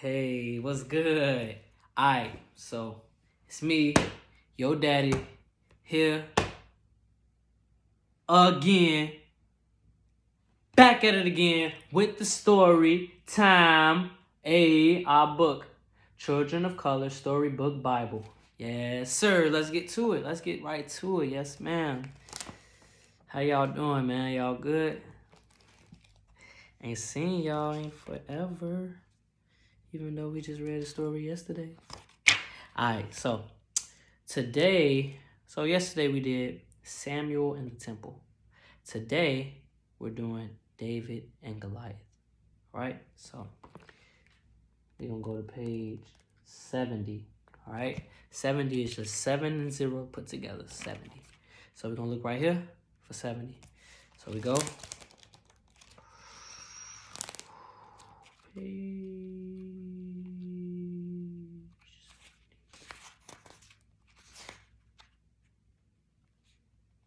Hey, what's good? Alright, so it's me, your daddy, here again, back at it again with the story time. Our book, Children of Color Storybook Bible. Yes, sir. Let's get to it. Let's get right to it. Yes, ma'am. How y'all doing, man? Y'all good? Ain't seen y'all in forever. Even though we just read a story yesterday. Alright, so yesterday we did Samuel in the temple. Today we're doing David and Goliath. All right, so we're gonna go to page 70. All right, 70 is just 7 and 0 put together, 70. So we're gonna look right here for 70. So we go.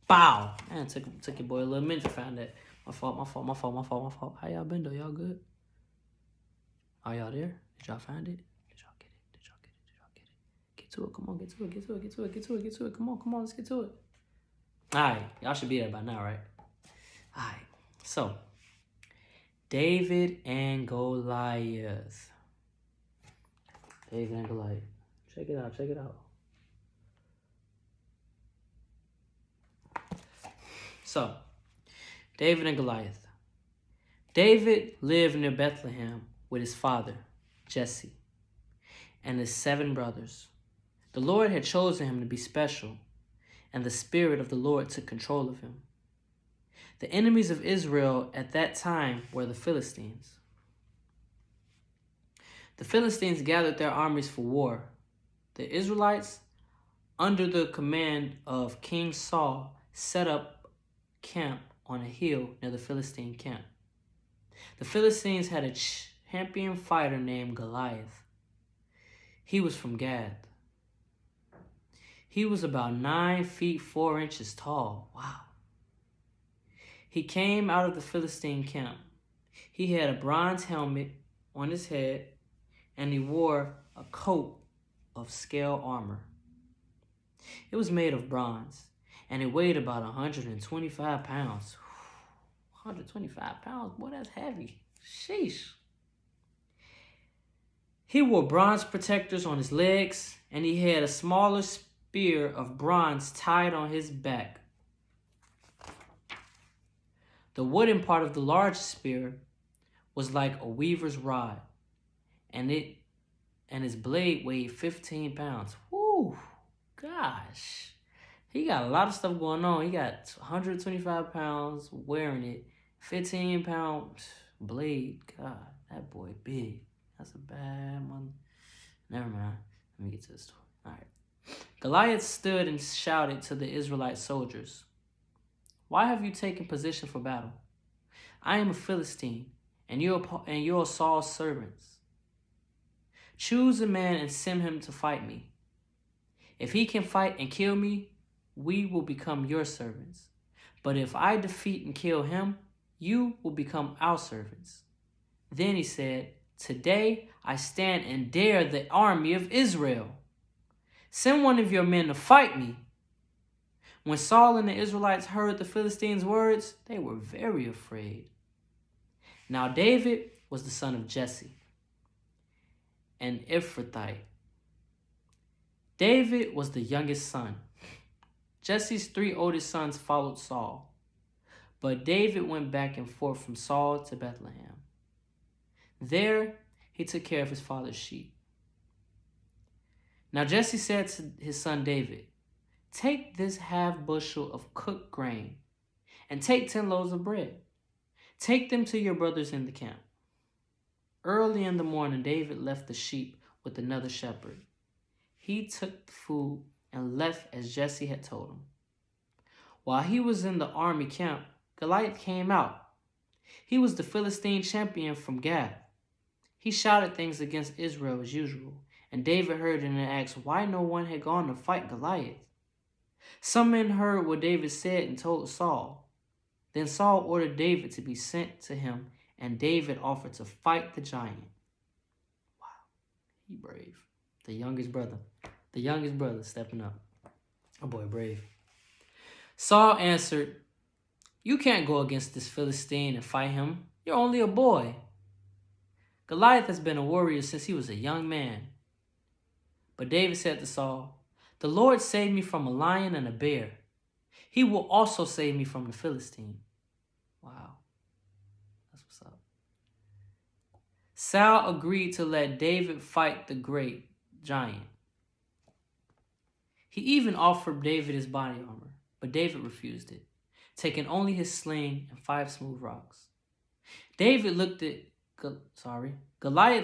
Bow! Man, took your boy a little minute to find that. My fault. How y'all been though? Y'all good? Are y'all there? Did y'all find it? Did y'all get it? Get to it. Come on, get to it. Come on, let's get to it. Alright, y'all should be there by now, right? Alright, so David and Goliath. David and Goliath. Check it out. So, David and Goliath. David lived near Bethlehem with his father, Jesse, and his 7 brothers. The Lord had chosen him to be special, and the Spirit of the Lord took control of him. The enemies of Israel at that time were the Philistines. The Philistines gathered their armies for war. The Israelites, under the command of King Saul, set up camp on a hill near the Philistine camp. The Philistines had a champion fighter named Goliath. He was from Gath. He was about 9 feet 4 inches tall. Wow. He came out of the Philistine camp. He had a bronze helmet on his head, and he wore a coat of scale armor. It was made of bronze, and it weighed about 125 pounds. 125 pounds? Boy, that's heavy. Sheesh. He wore bronze protectors on his legs, and he had a smaller spear of bronze tied on his back. The wooden part of the large spear was like a weaver's rod, and his blade weighed 15 pounds. Woo, gosh. He got a lot of stuff going on. He got 125 pounds wearing it, 15-pound blade. God, that boy big. That's a bad one. Never mind. Let me get to the story. All right. Goliath stood and shouted to the Israelite soldiers, "Why have you taken position for battle? I am a Philistine, and you're Saul's servants. Choose a man and send him to fight me. If he can fight and kill me, we will become your servants. But if I defeat and kill him, you will become our servants." Then he said, "Today I stand and dare the army of Israel. Send one of your men to fight me." When Saul and the Israelites heard the Philistines' words, they were very afraid. Now David was the son of Jesse, an Ephrathite. David was the youngest son. Jesse's 3 oldest sons followed Saul, but David went back and forth from Saul to Bethlehem. There, he took care of his father's sheep. Now Jesse said to his son David, "Take this half bushel of cooked grain and take 10 loaves of bread. Take them to your brothers in the camp." Early in the morning, David left the sheep with another shepherd. He took the food and left as Jesse had told him. While he was in the army camp, Goliath came out. He was the Philistine champion from Gath. He shouted things against Israel as usual, and David heard it and asked why no one had gone to fight Goliath. Some men heard what David said and told Saul. Then Saul ordered David to be sent to him, and David offered to fight the giant. Wow. He brave. The youngest brother. The youngest brother stepping up. Oh boy, brave. Saul answered, "You can't go against this Philistine and fight him. You're only a boy." Goliath has been a warrior since he was a young man. But David said to Saul, "The Lord saved me from a lion and a bear. He will also save me from the Philistine." Wow. That's what's up. Saul agreed to let David fight the great giant. He even offered David his body armor, but David refused it, taking only his sling and 5 smooth rocks. Goliath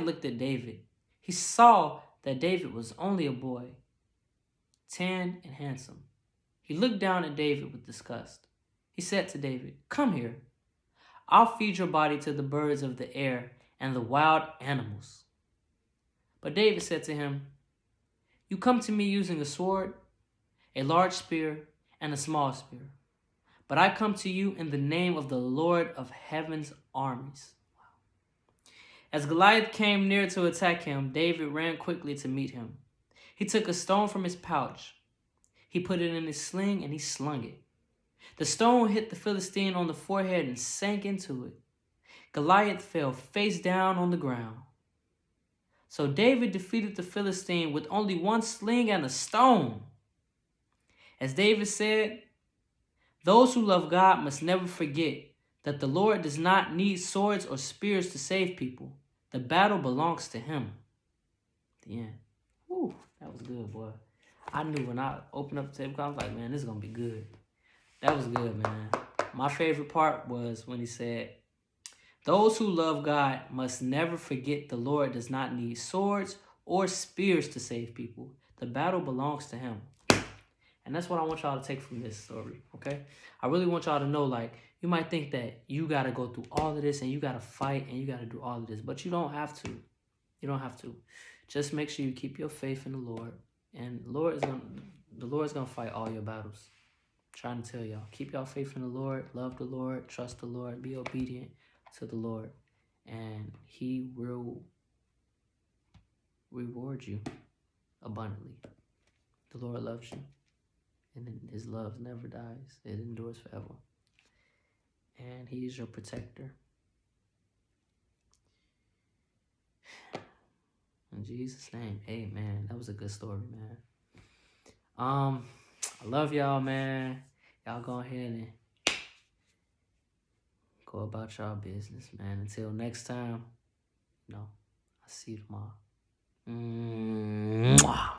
looked at David. He saw that David was only a boy, tanned and handsome. He looked down at David with disgust. He said to David, "Come here. I'll feed your body to the birds of the air and the wild animals." But David said to him, "You come to me using a sword, a large spear, and a small spear. But I come to you in the name of the Lord of heaven's armies." As Goliath came near to attack him, David ran quickly to meet him. He took a stone from his pouch. He put it in his sling and he slung it. The stone hit the Philistine on the forehead and sank into it. Goliath fell face down on the ground. So David defeated the Philistine with only 1 sling and a stone. As David said, "Those who love God must never forget that the Lord does not need swords or spears to save people. The battle belongs to him." The end. Whew, that was good, boy. I knew when I opened up the table, I was like, man, this is going to be good. That was good, man. My favorite part was when he said, "Those who love God must never forget the Lord does not need swords or spears to save people. The battle belongs to him." And that's what I want y'all to take from this story, okay? I really want y'all to know, like, you might think that you got to go through all of this and you got to fight and you got to do all of this, but you don't have to. You don't have to. Just make sure you keep your faith in the Lord, and the Lord's going to fight all your battles. I'm trying to tell y'all, keep y'all faith in the Lord, love the Lord, trust the Lord, be obedient to the Lord, and he will reward you abundantly. The Lord loves you. And his love never dies. It endures forever. And he is your protector. In Jesus' name, amen. That was a good story, man. I love y'all, man. Y'all go ahead and go about y'all business, man. Until next time, I'll see you tomorrow. Mwah.